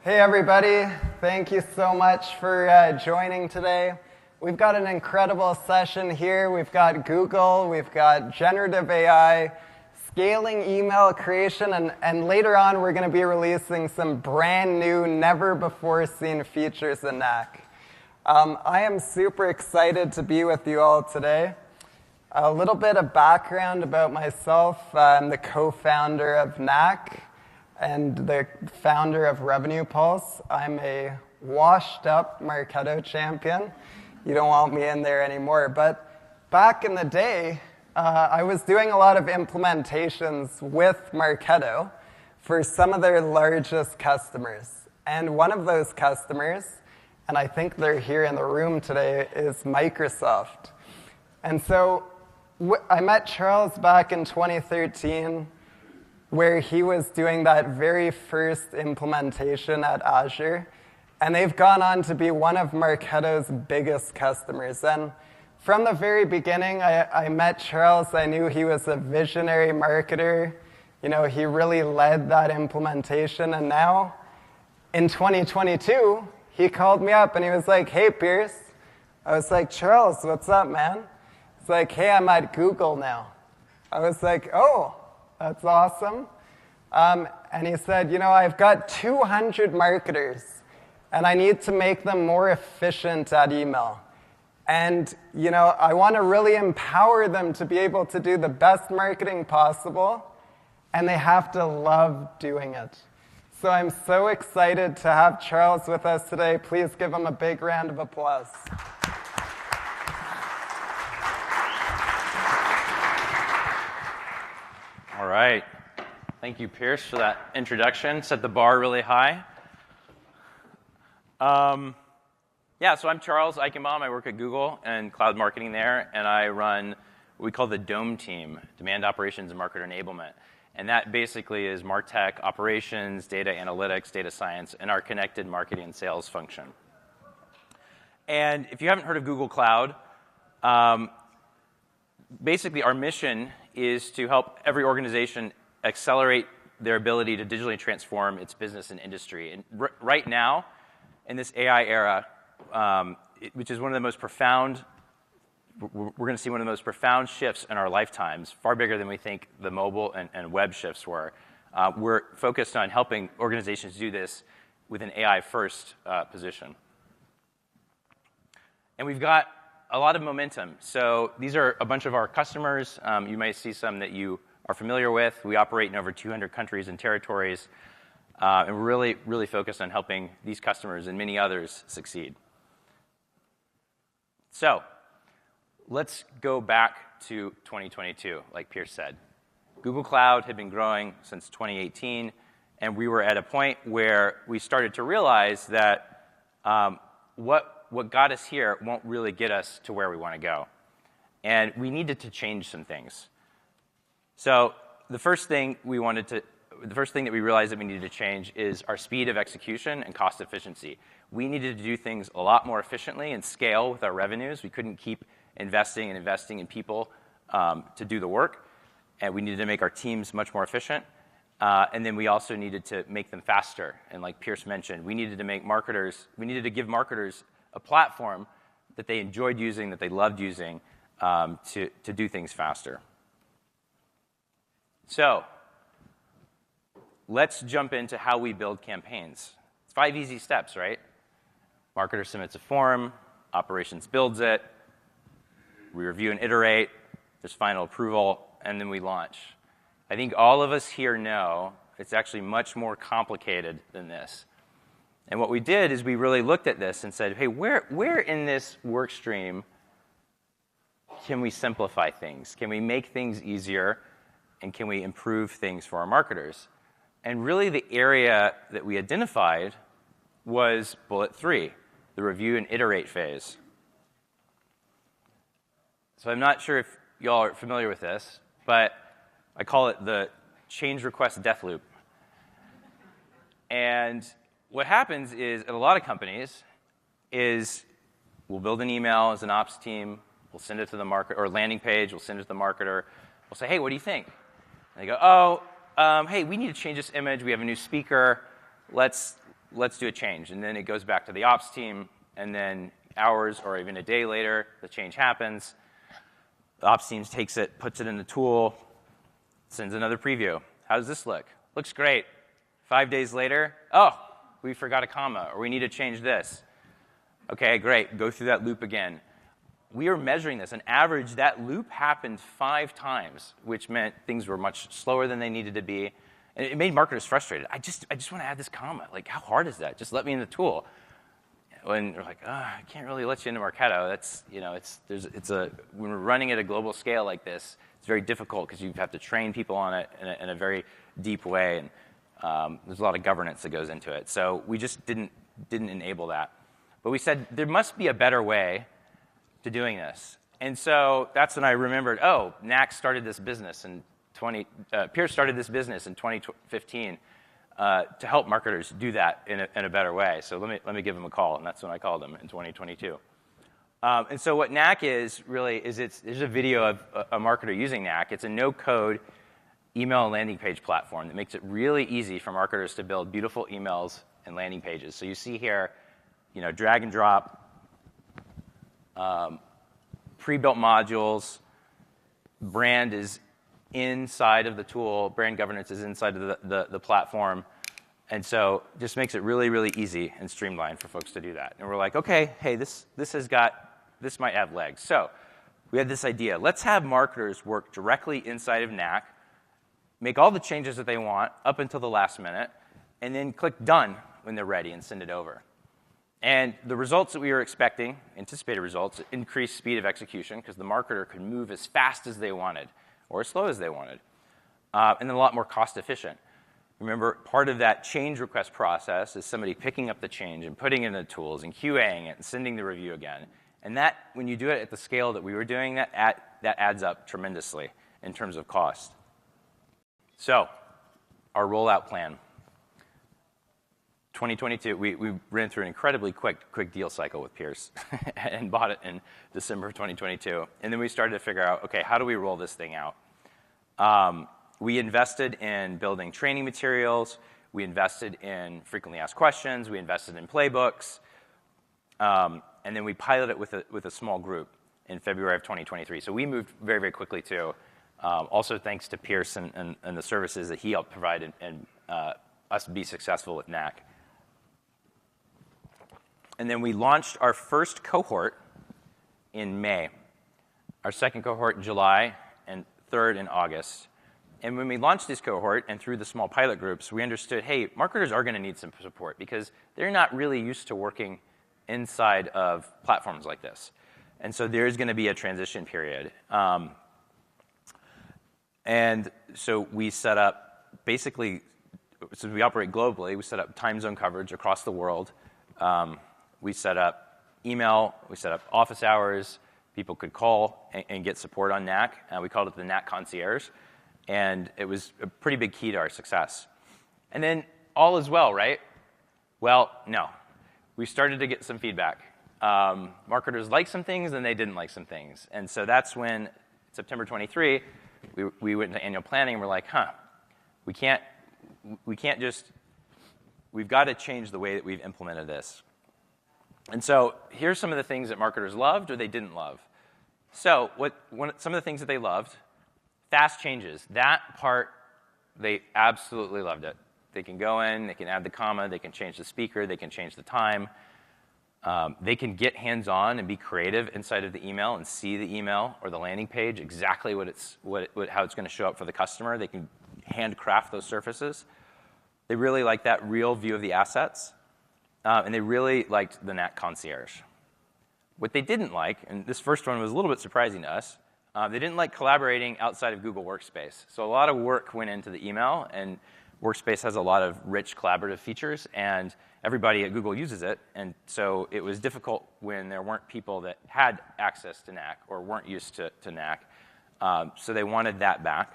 Hey everybody, thank you so much for joining today. We've got an incredible session here. We've got Google, we've got generative AI, scaling email creation, and later on we're going to be releasing some brand new, never before seen features in Knak. I am super excited to be with you all today. A little bit of background about myself. I'm the co-founder of Knak and the founder of Revenue Pulse. I'm a washed-up Marketo champion. You don't want me in there anymore. But back in the day, I was doing a lot of implementations with Marketo for some of their largest customers. And one of those customers, and I think they're here in the room today, is Microsoft. And so I met Charles back in 2013, where he was doing that very first implementation at Azure. And they've gone on to be one of Marketo's biggest customers. And from the very beginning, I met Charles. I knew he was a visionary marketer. You know, he really led that implementation. And now, in 2022, he called me up and he was like, "Hey, Pierce." I was like, "Charles, what's up, man?" He's like, "Hey, I'm at Google now." I was like, "Oh, that's awesome." And he said, "I've got 200 marketers, and I need to make them more efficient at email. And, I want to really empower them to be able to do the best marketing possible, and they have to love doing it." So I'm so excited to have Charles with us today. Please give him a big round of applause. All right. Thank you, Pierce, for that introduction. Set the bar really high. So I'm Charles Eichenbaum. I work at Google and cloud marketing there, and I run what we call the DOME team, Demand Operations and Marketer Enablement. And that basically is MarTech, operations, data analytics, data science, and our connected marketing and sales function. And if you haven't heard of Google Cloud, basically our mission is to help every organization accelerate their ability to digitally transform its business and industry. And right now, in this AI era, which is one of the most profound, we're going to see one of the most profound shifts in our lifetimes, far bigger than we think the mobile and web shifts were. We're focused on helping organizations do this with an AI-first position. And we've got a lot of momentum. So these are a bunch of our customers. You may see some that you are familiar with. We operate in over 200 countries and territories. And we're really, really focused on helping these customers and many others succeed. So let's go back to 2022, like Pierce said. Google Cloud had been growing since 2018, and we were at a point where we started to realize that what got us here won't really get us to where we want to go. And we needed to change some things. So the first thing that we realized that we needed to change is our speed of execution and cost efficiency. We needed to do things a lot more efficiently and scale with our revenues. We couldn't keep investing in people to do the work, and we needed to make our teams much more efficient. And then we also needed to make them faster. And like Pierce mentioned, we needed to give marketers a platform that they enjoyed using, that they loved using, to do things faster. So let's jump into how we build campaigns. It's 5 easy steps, right? Marketer submits a form, operations builds it, we review and iterate, there's final approval, and then we launch. I think all of us here know it's actually much more complicated than this. And what we did is we really looked at this and said, hey, where in this work stream can we simplify things? Can we make things easier? And can we improve things for our marketers? And really the area that we identified was bullet 3, the review and iterate phase. So I'm not sure if y'all are familiar with this, but I call it the change request death loop. And what happens is, at a lot of companies, is we'll build an email as an ops team, we'll send it to the marketer, or a landing page, we'll send it to the marketer, we'll say, hey, what do you think? And they go, hey, we need to change this image, we have a new speaker, let's let's do a change. And then it goes back to the ops team, and then hours or even a day later, the change happens. The ops team takes it, puts it in the tool, sends another preview. How does this look? Looks great. 5 days later, oh, we forgot a comma, or we need to change this. Okay, great. Go through that loop again. We are measuring this. On average, that loop happened 5 times, which meant things were much slower than they needed to be. And it made marketers frustrated. I just want to add this comma. Like, how hard is that? Just let me in the tool. And we're like, I can't really let you into Marketo. That's, when we're running at a global scale like this, it's very difficult because you have to train people on it in a very deep way, and there's a lot of governance that goes into it. So we just didn't enable that. But we said there must be a better way to doing this. And so that's when I remembered, Knak started this business in Pierce started this business in 2015 to help marketers do that in a better way. So let me give him a call, and that's when I called him in 2022. And so what Knak is really is there's a video of a marketer using Knak. It's a no-code email and landing page platform that makes it really easy for marketers to build beautiful emails and landing pages. So you see here, drag and drop, pre-built modules, brand is inside of the tool, brand governance is inside of the platform, and so just makes it really, really easy and streamlined for folks to do that. And we're like, okay, hey, this might have legs. So we had this idea. Let's have marketers work directly inside of Knak, make all the changes that they want up until the last minute, and then click done when they're ready and send it over. And the results that we were expecting, anticipated results, increased speed of execution because the marketer could move as fast as they wanted or as slow as they wanted, and then a lot more cost efficient. Remember, part of that change request process is somebody picking up the change and putting it in the tools and QAing it and sending the review again. And that, when you do it at the scale that we were doing that adds up tremendously in terms of cost. So, our rollout plan. 2022, we ran through an incredibly quick deal cycle with Pierce and bought it in December of 2022. And then we started to figure out, okay, how do we roll this thing out? We invested in building training materials. We invested in frequently asked questions. We invested in playbooks. And then we piloted it with a small group in February of 2023. So we moved very, very quickly too. Also thanks to Pierce and the services that he helped provide and us be successful with Knak. And then we launched our first cohort in May, our second cohort in July, and third in August. And when we launched this cohort and through the small pilot groups, we understood, hey, marketers are going to need some support because they're not really used to working inside of platforms like this. And so there's going to be a transition period. And so we set up, basically, since we operate globally, we set up time zone coverage across the world. We set up email, we set up office hours, people could call and get support on Knak. We called it the Knak Concierge, and it was a pretty big key to our success. And then all is well, right? Well, no. We started to get some feedback. Marketers liked some things and they didn't like some things. And so that's when, September 23, we went into annual planning and we're like, we can't just, we've got to change the way that we've implemented this. And so here's some of the things that marketers loved or they didn't love. So some of the things that they loved, fast changes. That part, they absolutely loved it. They can go in, they can add the comma, they can change the speaker, they can change the time. They can get hands-on and be creative inside of the email and see the email or the landing page exactly how it's going to show up for the customer. They can handcraft those surfaces. They really like that real view of the assets. And they really liked the Knak Concierge. What they didn't like, and this first one was a little bit surprising to us, they didn't like collaborating outside of Google Workspace. So a lot of work went into the email, and Workspace has a lot of rich collaborative features, and everybody at Google uses it. And so it was difficult when there weren't people that had access to Knak or weren't used to Knak. So they wanted that back.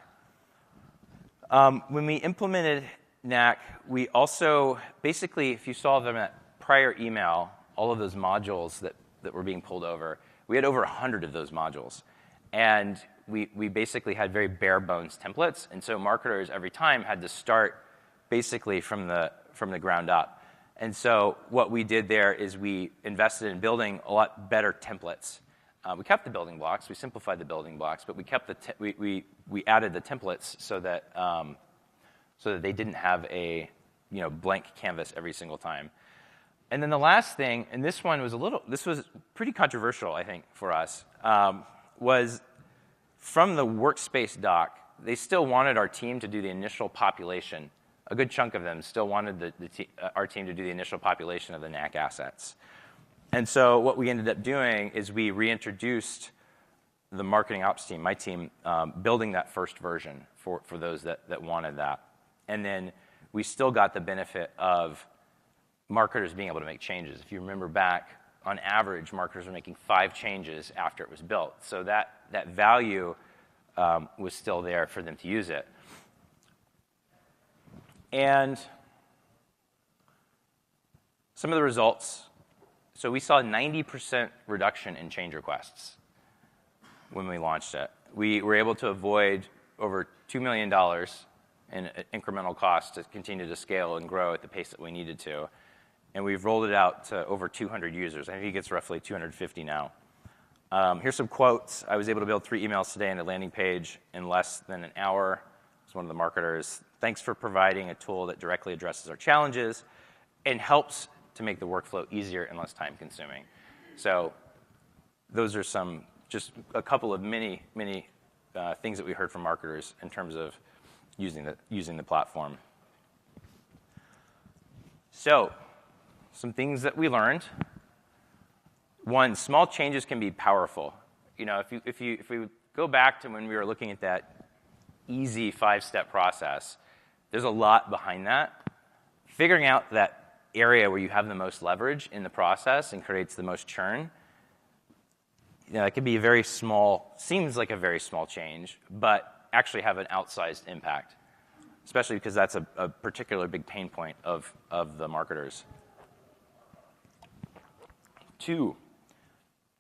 When we implemented Knak, we also, basically, if you saw them at prior email, all of those modules that were being pulled over, we had over 100 of those modules. And we basically had very bare bones templates, and so marketers every time had to start basically from the ground up. And so what we did there is we invested in building a lot better templates. We kept the building blocks, we simplified the building blocks, but we kept we added the templates so that they didn't have a blank canvas every single time. And then the last thing, and this was pretty controversial, I think, for us, was from the workspace doc, they still wanted our team to do the initial population. A good chunk of them still wanted our team to do the initial population of the Knak assets. And so what we ended up doing is we reintroduced the marketing ops team, my team, building that first version for those that wanted that. And then we still got the benefit of marketers being able to make changes. If you remember back, on average, marketers were making 5 changes after it was built. So that value was still there for them to use it. And some of the results. So we saw a 90% reduction in change requests when we launched it. We were able to avoid over $2 million in incremental costs to continue to scale and grow at the pace that we needed to. And we've rolled it out to over 200 users. I think it's roughly 250 now. Here's some quotes. I was able to build 3 emails today and a landing page in less than an hour. It's one of the marketers. Thanks for providing a tool that directly addresses our challenges and helps to make the workflow easier and less time consuming. So those are just a couple of many things that we heard from marketers in terms of using the platform. So some things that we learned. One, small changes can be powerful. If we go back to when we were looking at that easy 5-step process, there's a lot behind that. Figuring out that area where you have the most leverage in the process and creates the most churn, it could be a very small, seems like a very small change, but actually have an outsized impact, especially because that's a particular big pain point of the marketers. 2,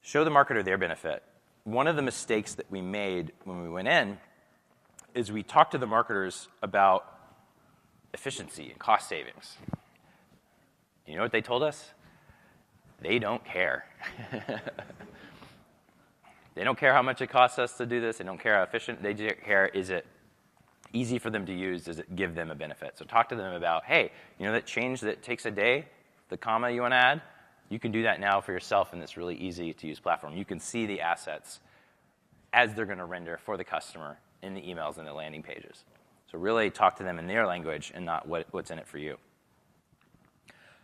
show the marketer their benefit. One of the mistakes that we made when we went in is we talked to the marketers about efficiency and cost savings. You know what they told us? They don't care. They don't care how much it costs us to do this. They don't care how efficient. They just care, is it easy for them to use? Does it give them a benefit? So talk to them about, hey, that change that takes a day, the comma you want to add, you can do that now for yourself in this really easy-to-use platform. You can see the assets as they're going to render for the customer in the emails and the landing pages. So really talk to them in their language and not what's in it for you.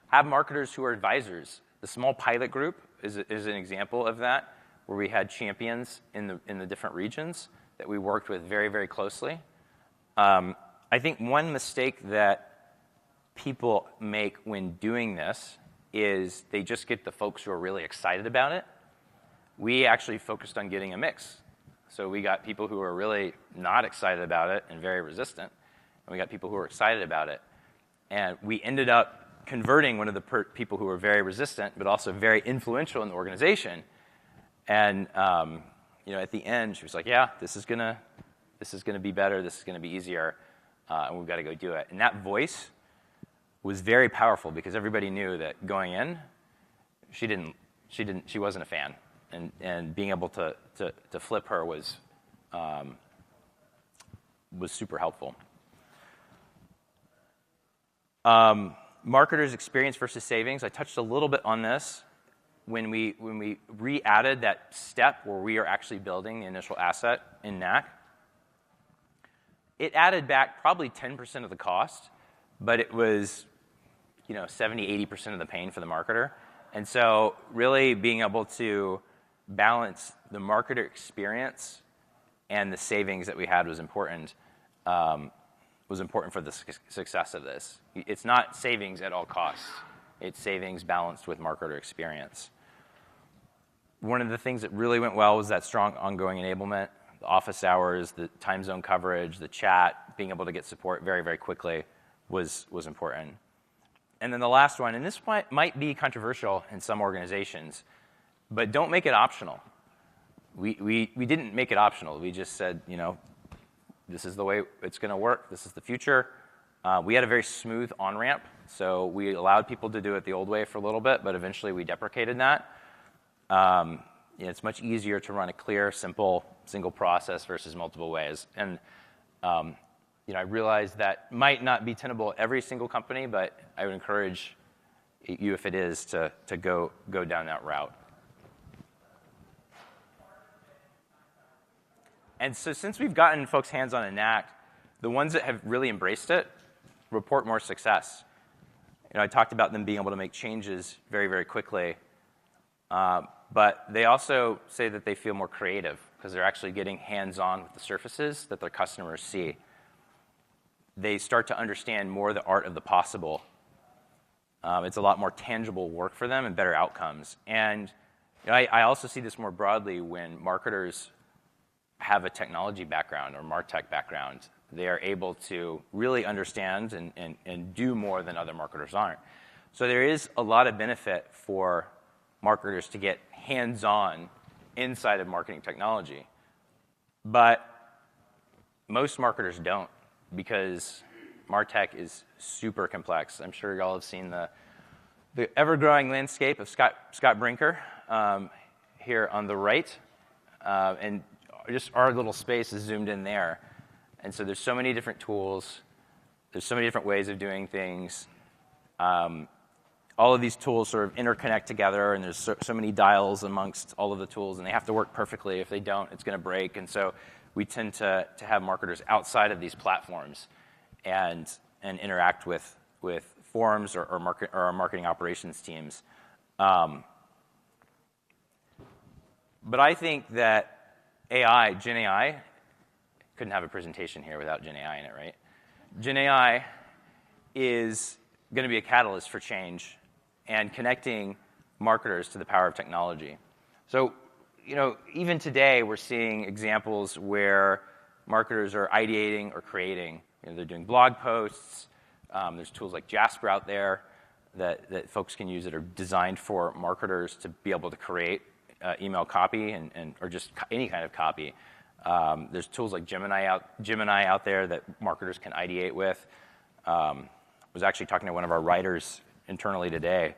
Have marketers who are advisors. The small pilot group is an example of that, where we had champions in the different regions that we worked with very, very closely. I think one mistake that people make when doing this is they just get the folks who are really excited about it. We actually focused on getting a mix. So we got people who are really not excited about it and very resistant, and we got people who are excited about it. And we ended up converting one of the people who were very resistant, but also very influential in the organization. And at the end, she was like, "Yeah, this is gonna be better. This is gonna be easier, and we've got to go do it." And that voice was very powerful because everybody knew that going in, she wasn't a fan, and being able to flip her was super helpful. Marketers' experience versus savings. I touched a little bit on this when we re-added that step where we are actually building the initial asset in Knak. It added back probably 10% of the cost, but it was 70-80% of the pain for the marketer. And so really being able to balance the marketer experience and the savings that we had was important. For the success of this. It's not savings at all costs. It's savings balanced with marketer experience. One of the things that really went well was that strong ongoing enablement, the office hours, the time zone coverage, the chat, being able to get support very, very quickly was important. And then the last one, and this might be controversial in some organizations, but don't make it optional. We didn't make it optional. We just said, this is the way it's going to work. This is the future. We had a very smooth on-ramp, so we allowed people to do it the old way for a little bit, but eventually we deprecated that. It's much easier to run a clear, simple, single process versus multiple ways. And I realize that might not be tenable at every single company, but I would encourage you, if it is, to go down that route. And so since we've gotten folks hands-on in Knak, the ones that have really embraced it report more success. I talked about them being able to make changes very, very quickly. But they also say that they feel more creative because they're actually getting hands-on with the surfaces that their customers see. They start to understand more the art of the possible. It's a lot more tangible work for them and better outcomes. And I also see this more broadly when marketers have a technology background or MarTech background. They are able to really understand and do more than other marketers aren't. So there is a lot of benefit for marketers to get hands-on inside of marketing technology. But most marketers don't, because MarTech is super complex. I'm sure y'all have seen the ever-growing landscape of Scott Brinker here on the right. And just our little space is zoomed in there. And so there's so many different tools. There's so many different ways of doing things. All of these tools sort of interconnect together, and there's so many dials amongst all of the tools, and they have to work perfectly. If they don't, it's going to break. And so we tend to have marketers outside of these platforms and interact with forums or our marketing operations teams. But I think that Gen AI, couldn't have a presentation here without Gen AI in it, right? Gen AI is going to be a catalyst for change and connecting marketers to the power of technology. So, even today we're seeing examples where marketers are ideating or creating. They're doing blog posts. There's tools like Jasper out there that folks can use that are designed for marketers to be able to create email copy or just any kind of copy. There's tools like Gemini out there that marketers can ideate with. I was actually talking to one of our writers internally today,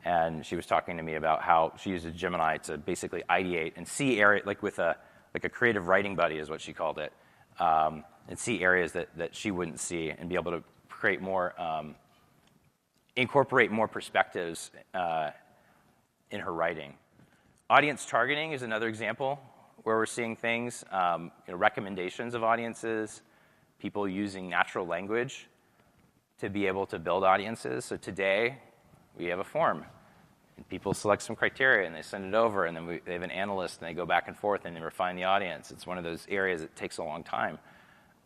and she was talking to me about how she uses Gemini to basically ideate and see areas, like a creative writing buddy is what she called it, and see areas that she wouldn't see and be able to create more, incorporate more perspectives in her writing. Audience targeting is another example where we're seeing things, recommendations of audiences, people using natural language to be able to build audiences. So today, we have a form. And people select some criteria, and they send it over, and then they have an analyst, and they go back and forth, and they refine the audience. It's one of those areas that takes a long time.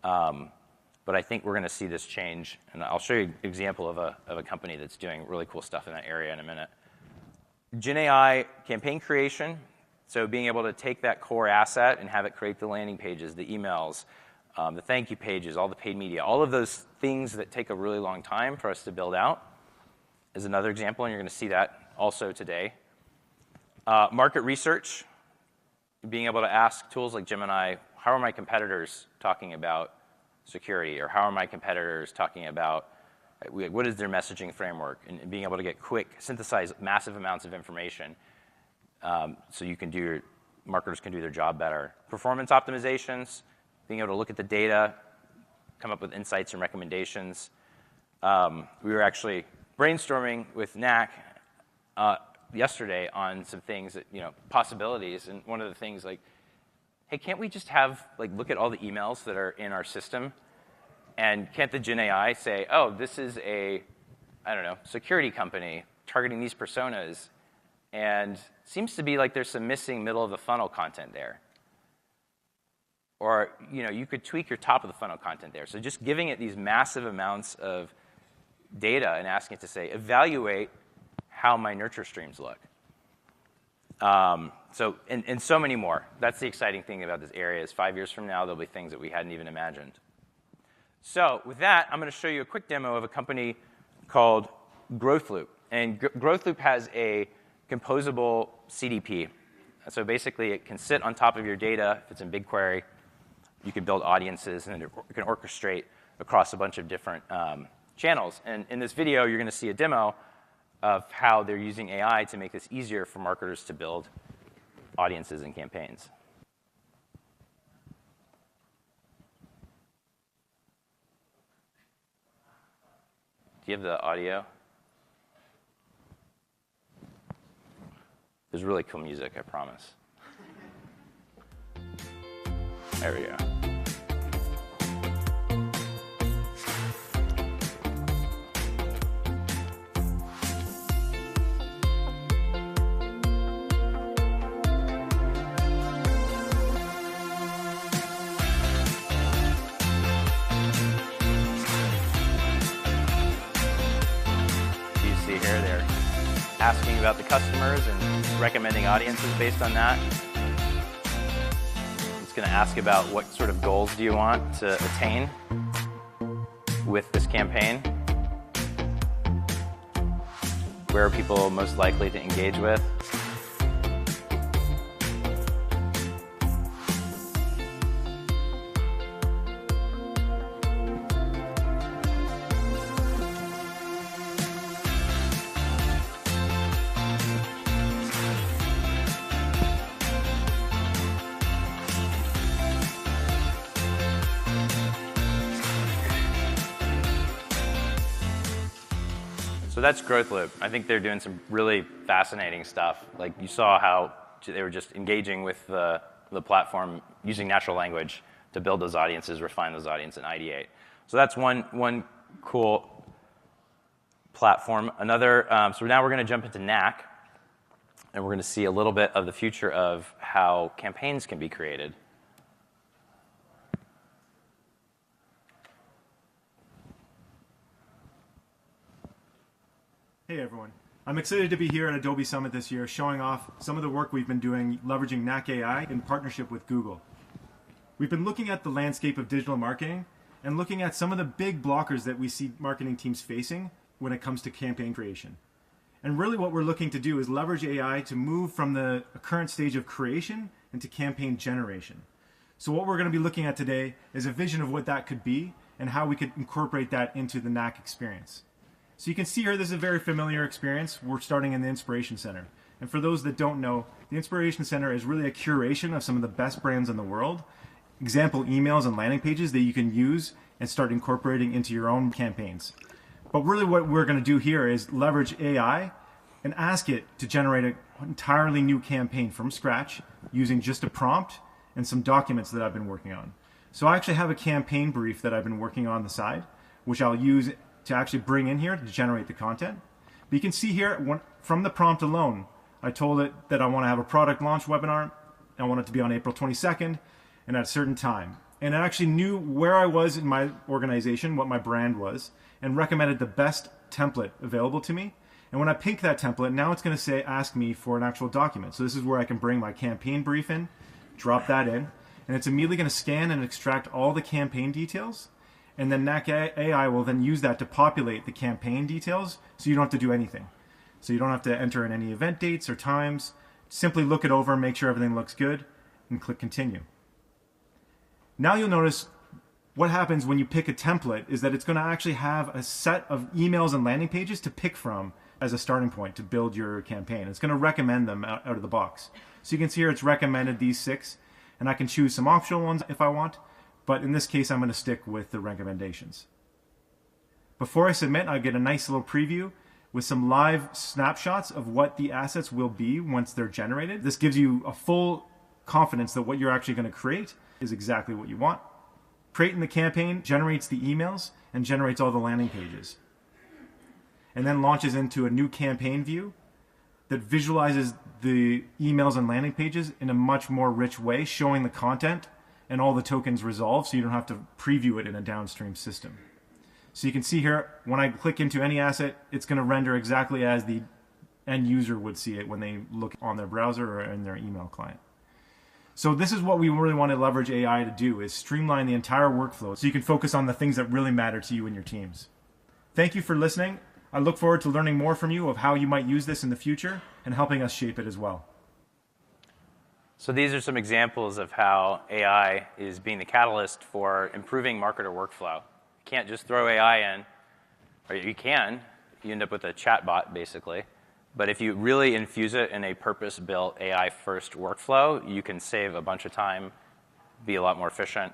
But I think we're going to see this change. And I'll show you an example of a company that's doing really cool stuff in that area in a minute. Gen AI campaign creation. So being able to take that core asset and have it create the landing pages, the emails, the thank you pages, all the paid media, all of those things that take a really long time for us to build out is another example, and you're going to see that also today. Market research, being able to ask tools like Gemini, how are my competitors talking about security, or how are my competitors talking about what is their messaging framework, and being able to get synthesize massive amounts of information so marketers can do their job better. Performance optimizations, being able to look at the data, come up with insights and recommendations. We were actually brainstorming with Knak yesterday on some things that, possibilities, and one of the things hey, can't we just look at all the emails that are in our system, and can't the Gen AI say, oh, this is a, security company targeting these personas, and seems to be like there's some missing middle of the funnel content there. Or, you could tweak your top of the funnel content there. So just giving it these massive amounts of data and asking it to say, evaluate how my nurture streams look. And so many more. That's the exciting thing about this area is 5 years from now, there'll be things that we hadn't even imagined. So with that, I'm going to show you a quick demo of a company called Growth Loop. And Growth Loop has a composable CDP. So basically, it can sit on top of your data. If it's in BigQuery, you can build audiences, and it can orchestrate across a bunch of different channels. And in this video, you're going to see a demo of how they're using AI to make this easier for marketers to build audiences and campaigns. Do you have the audio? There's really cool music, I promise. There we go. Asking about the customers and recommending audiences based on that. It's going to ask about what sort of goals do you want to attain with this campaign. Where are people most likely to engage with? So that's Growth Loop. I think they're doing some really fascinating stuff. Like you saw how they were just engaging with the platform using natural language to build those audiences, refine those audiences, and ideate. So that's one cool platform. Another, so now we're going to jump into Knak, and we're going to see a little bit of the future of how campaigns can be created. Hey everyone. I'm excited to be here at Adobe Summit this year showing off some of the work we've been doing leveraging Knak AI in partnership with Google. We've been looking at the landscape of digital marketing and looking at some of the big blockers that we see marketing teams facing when it comes to campaign creation. And really what we're looking to do is leverage AI to move from the current stage of creation into campaign generation. So what we're going to be looking at today is a vision of what that could be and how we could incorporate that into the Knak experience. So you can see here, this is a very familiar experience. We're starting in the Inspiration Center. And for those that don't know, the Inspiration Center is really a curation of some of the best brands in the world, example emails and landing pages that you can use and start incorporating into your own campaigns. But really what we're going to do here is leverage AI and ask it to generate an entirely new campaign from scratch using just a prompt and some documents that I've been working on. So I actually have a campaign brief that I've been working on the side, which I'll use to actually bring in here to generate the content. But you can see here, from the prompt alone, I told it that I want to have a product launch webinar. I want it to be on April 22nd and at a certain time. And it actually knew where I was in my organization, what my brand was, and recommended the best template available to me. And when I pick that template, now it's going to ask me for an actual document. So this is where I can bring my campaign brief in, drop that in, and it's immediately going to scan and extract all the campaign details. And then Knak AI will then use that to populate the campaign details so you don't have to do anything. So you don't have to enter in any event dates or times. Simply look it over, make sure everything looks good, and click continue. Now you'll notice what happens when you pick a template is that it's going to actually have a set of emails and landing pages to pick from as a starting point to build your campaign. It's going to recommend them out of the box. So you can see here it's recommended these 6, and I can choose some optional ones if I want. But in this case, I'm going to stick with the recommendations. Before I submit, I get a nice little preview with some live snapshots of what the assets will be once they're generated. This gives you a full confidence that what you're actually going to create is exactly what you want. Creating the campaign generates the emails and generates all the landing pages. And then launches into a new campaign view that visualizes the emails and landing pages in a much more rich way, showing the content and all the tokens resolved, so you don't have to preview it in a downstream system. So you can see here, when I click into any asset, it's going to render exactly as the end user would see it when they look on their browser or in their email client. So this is what we really want to leverage AI to do, is streamline the entire workflow so you can focus on the things that really matter to you and your teams. Thank you for listening. I look forward to learning more from you of how you might use this in the future and helping us shape it as well. So these are some examples of how AI is being the catalyst for improving marketer workflow. can't just throw AI in, or you can. You end up with a chatbot, basically. But if you really infuse it in a purpose-built AI-first workflow, you can save a bunch of time, be a lot more efficient,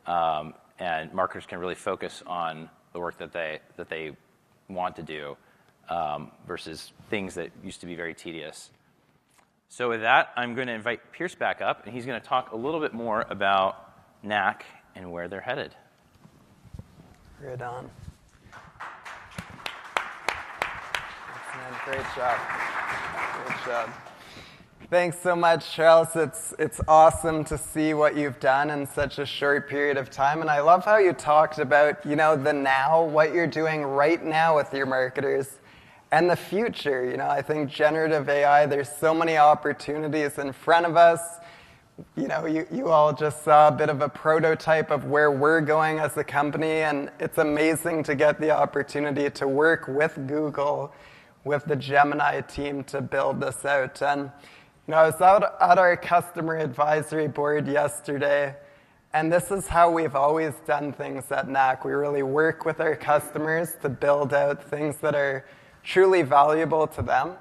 and marketers can really focus on the work that they want to do versus things that used to be very tedious. So with that, I'm going to invite Pierce back up, and he's going to talk a little bit more about Knak and where they're headed. Right on. Great job. Great job. Thanks so much, Charles. It's awesome to see what you've done in such a short period of time. And I love how you talked about, the now, what you're doing right now with your marketers, and the future. I think generative AI, there's so many opportunities in front of us. You all just saw a bit of a prototype of where we're going as a company, and it's amazing to get the opportunity to work with Google, with the Gemini team to build this out. And I was out at our customer advisory board yesterday, and this is how we've always done things at Knak. We really work with our customers to build out things that are truly valuable to them.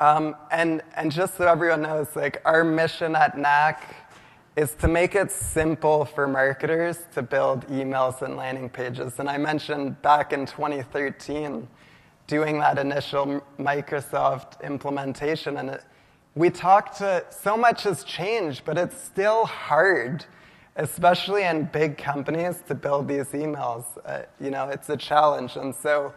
And just so everyone knows, our mission at Knak is to make it simple for marketers to build emails and landing pages. And I mentioned back in 2013, doing that initial Microsoft implementation, and so much has changed, but it's still hard, especially in big companies, to build these emails. It's a challenge. And so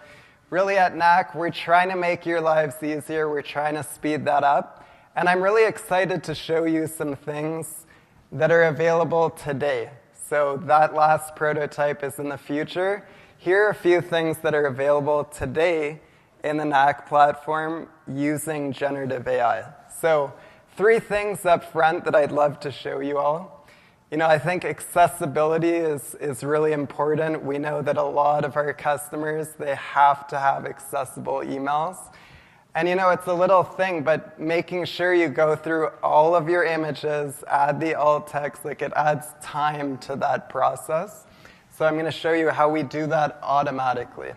really at Knak, we're trying to make your lives easier. We're trying to speed that up. And I'm really excited to show you some things that are available today. So that last prototype is in the future. Here are a few things that are available today in the Knak platform using generative AI. So 3 things up front that I'd love to show you all. I think accessibility is really important. We know that a lot of our customers, they have to have accessible emails. And it's a little thing, but making sure you go through all of your images, add the alt text, it adds time to that process. So I'm going to show you how we do that automatically.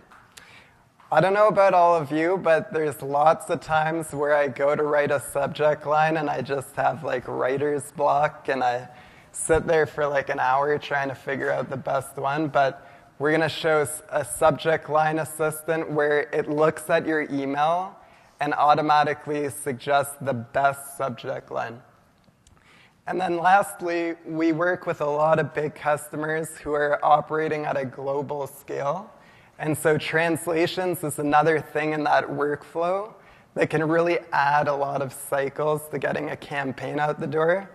I don't know about all of you, but there's lots of times where I go to write a subject line and I just have writer's block, and I sit there for an hour trying to figure out the best one. But we're going to show a subject line assistant where it looks at your email and automatically suggests the best subject line. And then lastly, we work with a lot of big customers who are operating at a global scale. And so translations is another thing in that workflow that can really add a lot of cycles to getting a campaign out the door.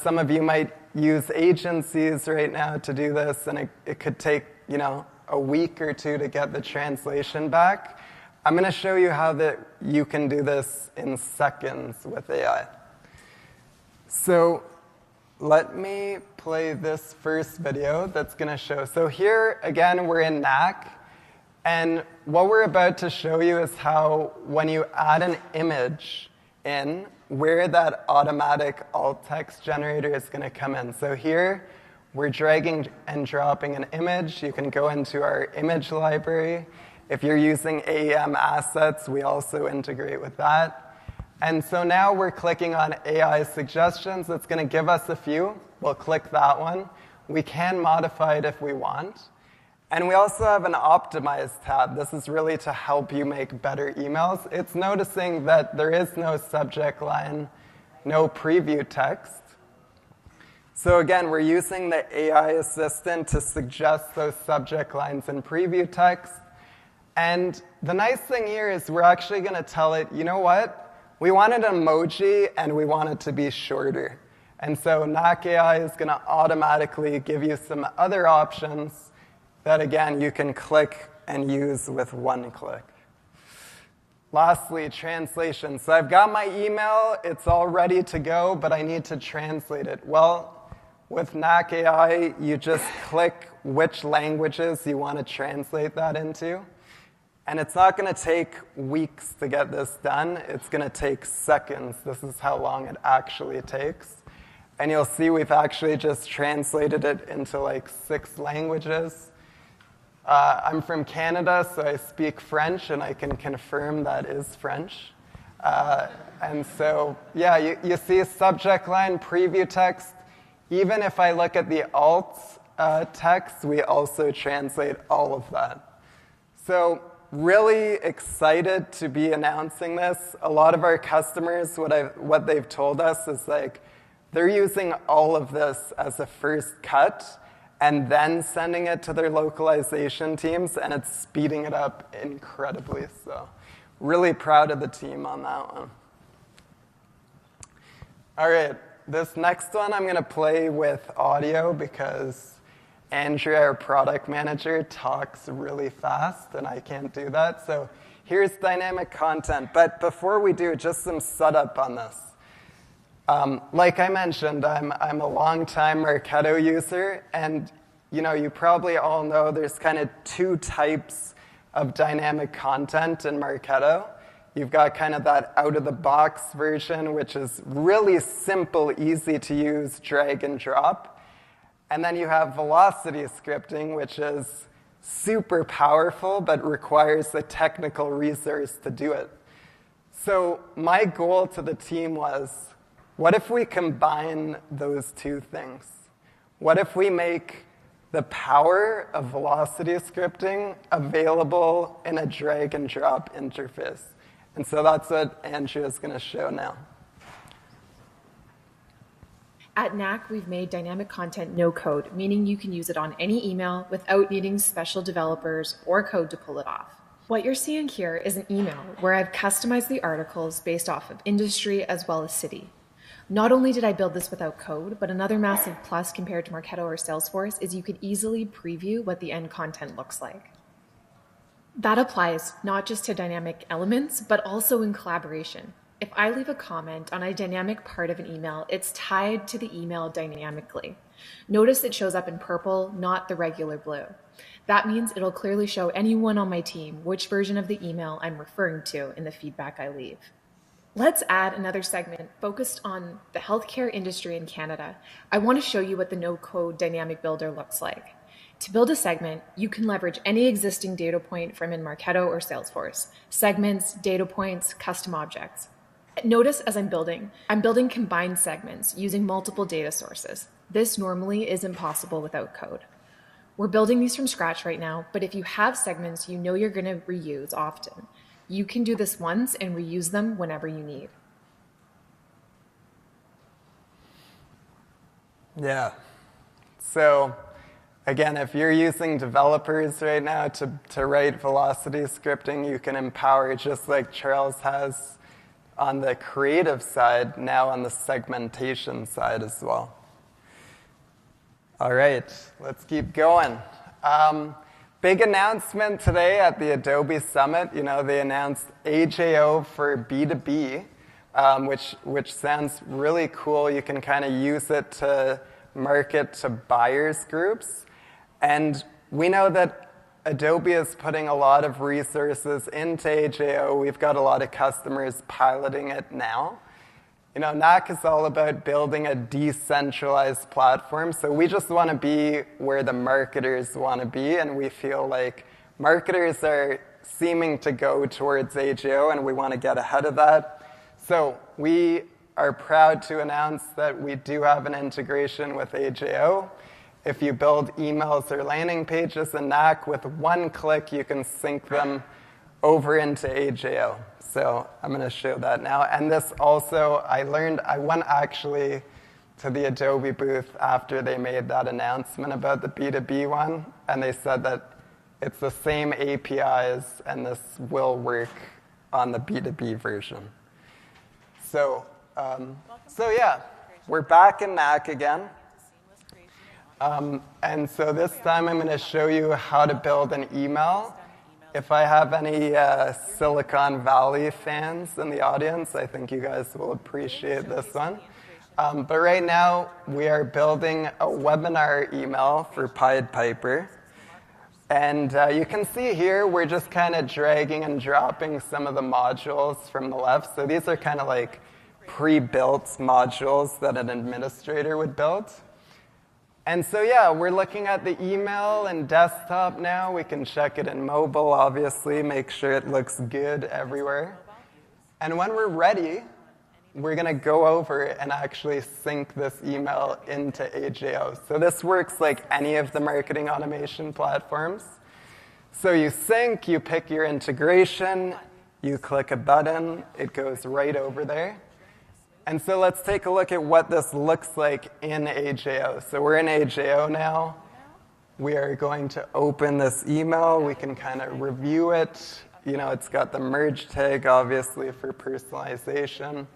Some of you might use agencies right now to do this, and it could take, a week or 2 to get the translation back. I'm going to show you how you can do this in seconds with AI. So let me play this first video that's going to show. So here, again, we're in Knak. And what we're about to show you is how when you add an image in, where that automatic alt text generator is going to come in. So here, we're dragging and dropping an image. You can go into our image library. If you're using AEM assets, we also integrate with that. And so now we're clicking on AI suggestions. It's going to give us a few. We'll click that one. We can modify it if we want. And we also have an optimize tab. This is really to help you make better emails. It's noticing that there is no subject line, no preview text. So again, we're using the AI assistant to suggest those subject lines and preview text. And the nice thing here is we're actually going to tell it, you know what? We want an emoji, and we want it to be shorter. And so Knak AI is going to automatically give you some other options that, again, you can click and use with one click. Lastly, translation. So I've got my email. It's all ready to go, but I need to translate it. Well, with Knak AI, you just click which languages you want to translate that into. And it's not going to take weeks to get this done. It's going to take seconds. This is how long it actually takes. And you'll see we've actually just translated it into like 6 languages. I'm from Canada, so I speak French, and I can confirm that is French. And so, yeah, you see subject line, preview text. Even if I look at the alt text, we also translate all of that. So really excited to be announcing this. A lot of our customers, what they've told us is like, they're using all of this as a first cut and then sending it to their localization teams, and it's speeding it up incredibly. So really proud of the team on that one. All right, this next one I'm going to play with audio because Andrea, our product manager, talks really fast, and I can't do that. So here's dynamic content. But before we do, just some setup on this. Like I mentioned, I'm a long-time Marketo user, and you probably all know there's kind of 2 types of dynamic content in Marketo. You've got kind of that out-of-the-box version, which is really simple, easy to use, drag and drop. And then you have velocity scripting, which is super powerful, but requires the technical resource to do it. So my goal to the team was, what if we combine those 2 things? What if we make the power of velocity scripting available in a drag and drop interface? And so that's what Andrea is going to show now. At Knak, we've made dynamic content no code, meaning you can use it on any email without needing special developers or code to pull it off. What you're seeing here is an email where I've customized the articles based off of industry as well as city. Not only did I build this without code, but another massive plus compared to Marketo or Salesforce is you could easily preview what the end content looks like. That applies not just to dynamic elements, but also in collaboration. If I leave a comment on a dynamic part of an email, it's tied to the email dynamically. Notice it shows up in purple, not the regular blue. That means it'll clearly show anyone on my team which version of the email I'm referring to in the feedback I leave. Let's add another segment focused on the healthcare industry in Canada. I want to show you what the no-code dynamic builder looks like. To build a segment, you can leverage any existing data point from in Marketo or Salesforce. Segments, data points, custom objects. Notice as I'm building combined segments using multiple data sources. This normally isn't possible without code. We're building these from scratch right now, but if you have segments you know you're going to reuse often, you can do this once and reuse them whenever you need. Yeah. So again, if you're using developers right now to write velocity scripting, you can empower just like Charles has on the creative side, now on the segmentation side as well. All right, let's keep going. Big announcement today at the Adobe Summit. They announced AJO for B2B, which sounds really cool. You can kind of use it to market to buyers groups. And we know that Adobe is putting a lot of resources into AJO. We've got a lot of customers piloting it now. Knak is all about building a decentralized platform, so we just want to be where the marketers want to be, and we feel like marketers are seeming to go towards AJO, and we want to get ahead of that. So we are proud to announce that we do have an integration with AJO. If you build emails or landing pages in Knak, with one click, you can sync them over into AJO. So I'm going to show that now. And this also, I went actually to the Adobe booth after they made that announcement about the B2B one, and they said that it's the same APIs, and this will work on the B2B version. So yeah, we're back in Knak again. And so this time I'm going to show you how to build an email. If I have any Silicon Valley fans in the audience, I think you guys will appreciate this one. But right now, we are building a webinar email for Pied Piper. And you can see here, we're just kind of dragging and dropping some of the modules from the left. So these are kind of like pre-built modules that an administrator would build. And so yeah, we're looking at the email and desktop now. We can check it in mobile, obviously, make sure it looks good everywhere. And when we're ready, we're going to go over and actually sync this email into AJO. So this works like any of the marketing automation platforms. So you sync, you pick your integration, you click a button, it goes right over there. And so let's take a look at what this looks like in AJO. So we're in AJO now. We are going to open this email. We can kind of review it. You know, it's got the merge tag, obviously, for personalization.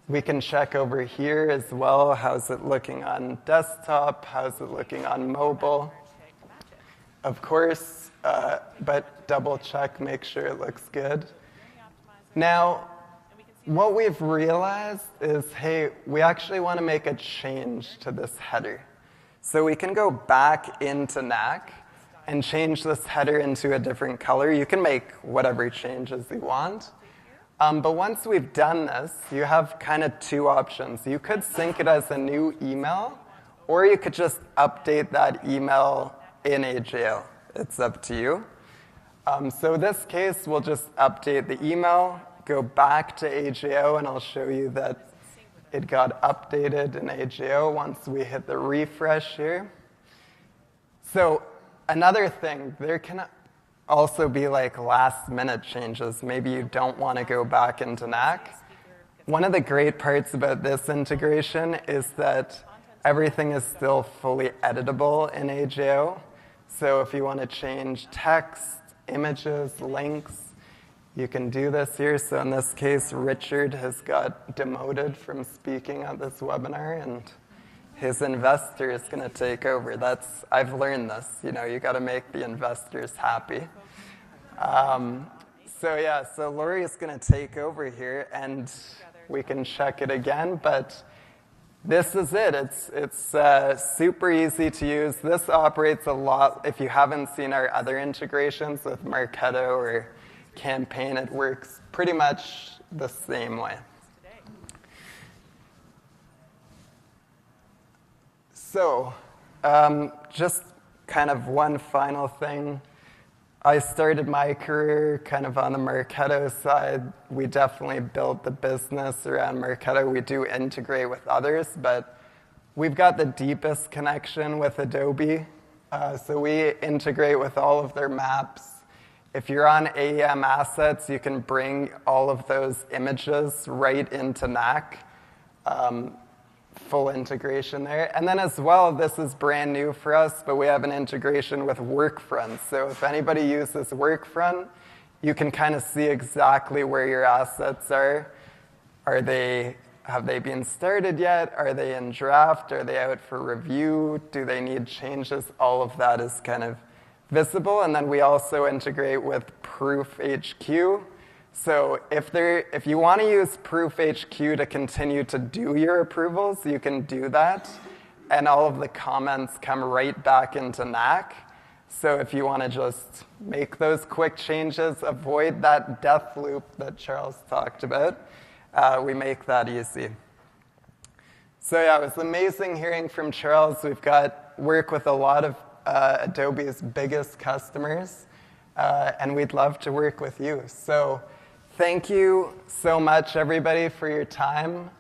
We can check over here as well. How's it looking on desktop? How's it looking on mobile? Of course, but double check, make sure it looks good. Now, what we've realized is, hey, we actually want to make a change to this header. So we can go back into Knak and change this header into a different color. You can make whatever changes you want. But once we've done this, you have kind of two options. You could sync it as a new email, or you could just update that email in AJO. It's up to you. So in this case, we'll just update the email, go back to AJO, and I'll show you that it got updated in AJO once we hit the refresh here. So another thing, there can also be like last-minute changes. Maybe you don't want to go back into Knak. One of the great parts about this integration is that everything is still fully editable in AJO. So if you want to change text, images, links, you can do this here. So in this case, Richard has got demoted from speaking at this webinar, and his investor is going to take over. I've learned this. You know, you got to make the investors happy. So Lori is going to take over here, and we can check it again. But this is it. It's super easy to use. This operates a lot. If you haven't seen our other integrations with Marketo or Campaign, it works pretty much the same way. So, just kind of one final thing. I started my career kind of on the Marketo side. We definitely built the business around Marketo. We do integrate with others, but we've got the deepest connection with Adobe. So we integrate with all of their maps. If you're on AEM assets, you can bring all of those images right into Knak. Full integration there. And then as well, this is brand new for us, but we have an integration with Workfront. So if anybody uses Workfront, you can kind of see exactly where your assets are. Have they been started yet? Are they in draft? Are they out for review? Do they need changes? All of that is kind of visible. And then we also integrate with Proof HQ. So if you want to use Proof HQ to continue to do your approvals, you can do that. And all of the comments come right back into Knak. So if you want to just make those quick changes, avoid that death loop that Charles talked about, we make that easy. So yeah, it was amazing hearing from Charles. We've got work with a lot of Adobe's biggest customers, and we'd love to work with you. So thank you so much, everybody, for your time.